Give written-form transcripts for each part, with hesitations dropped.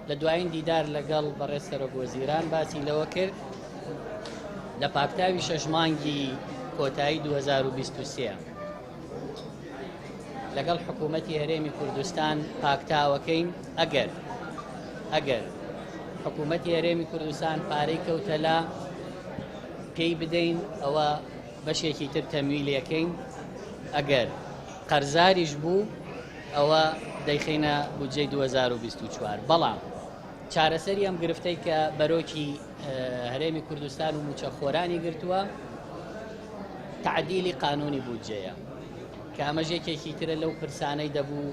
لە دوایین دیدار لەگەڵ بەڕێز سەرۆکوەزیران باسی لەوە کرد لە پاکتاوی 6 مانگی کۆتایی 2023 لەگەڵ حکوومەتی هەرێمی کوردستان پاکتاوەکەین ئەگەر حکوومەتی هەرێمی کوردستان پارەی کەوتە لە پێی بدەین ئەوە بەشێکی تر تەمویلەکەین، ئەگەر قەرزاریش بوو ئەوە دەیخینە بودجەی 2024. بەڵام چارەسەری ئەم گرفتەی کە بەرۆکی هەرێمی کوردستان و موچەخۆرانی گرتووە تعدیلی قانونی بودجەیە کە ئەمەژێکێکی ترە لەو پرسانەی دەبوو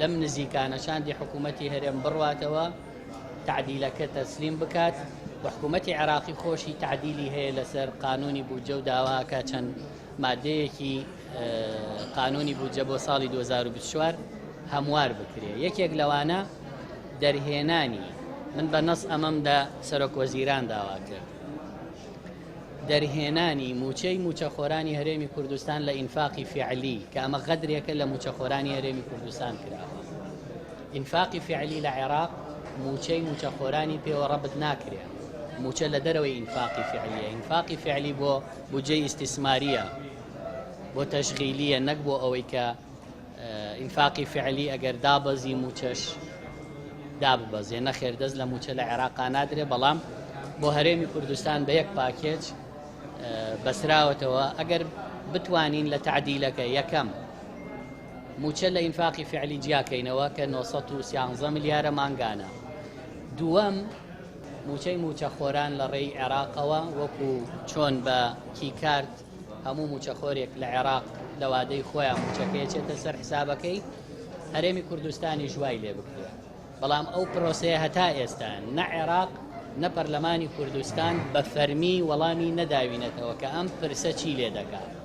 لەم نزیکانەشاندی حکوومەتی هەرێم بڕواتەوە تعدیلەکە تەسلیم بکات و حکوومەتی عێراقی خۆشی تعدیلی هەیە لەسەر قانونی بودجە و داواکە چەند مادەیەکی قانونی بودجە بۆ ساڵی 2024 هەموار بکرێ. یەکێک لەوانە دەرهێنانی من بە نەس ئەمەمدا سەرۆکوەزیران داوا کرد دەرهێنانی موچەی موچەخۆرانی هەرێمی کوردستان لە ئینفاقی فعلی کە ئەمە غەدرێکە لە موچەخۆرانی هەرێمی کوردستان کراوە. ئینفاقی فعلی لە عێراق موچەی موچەخۆرانی پێوە ڕەبت ناکرێت، موچە لە دەرەوەی ئینفاقی فعلیە. ئینفاقی فعلی بۆ بودجەی ئیستیسماریە، بۆ تەشغیلیە، نەک بۆ ئەوەی کە ئینفاقی فعلی ئەگەر دابەزی موچەش داببەزێ. نەخێر دەست لە موچە لە عێراقا نادرێ، بەڵام بۆ هەرێمی کوردستان بە یەک پاکێج بەسراوەتەوە. ئەگەر بتوانین لە تعدیلەکە یەکەم موچە لە ئینفاقی فعلی جیاکەینەوە کە 913 ملیارە مانگانە، دووەم موچەی موچەخۆران لە ڕێی عێراقەوە وەکو چۆن بە کیکارت هەموو موچەخۆرێک لە عێراق لە وادەی خۆیان موچەکەی چێتە سەر حسابەکەی هەرێمی کوردستانی ژوای لێ بکرێت. بەڵام ئەو پرۆسەیە هەتا ئێستا نە عێراق نە پەرلەمانی کوردستان بە فەرمی وەڵامی نەداوینەتەوە کە ئەم پرسە چی لێ دەکات.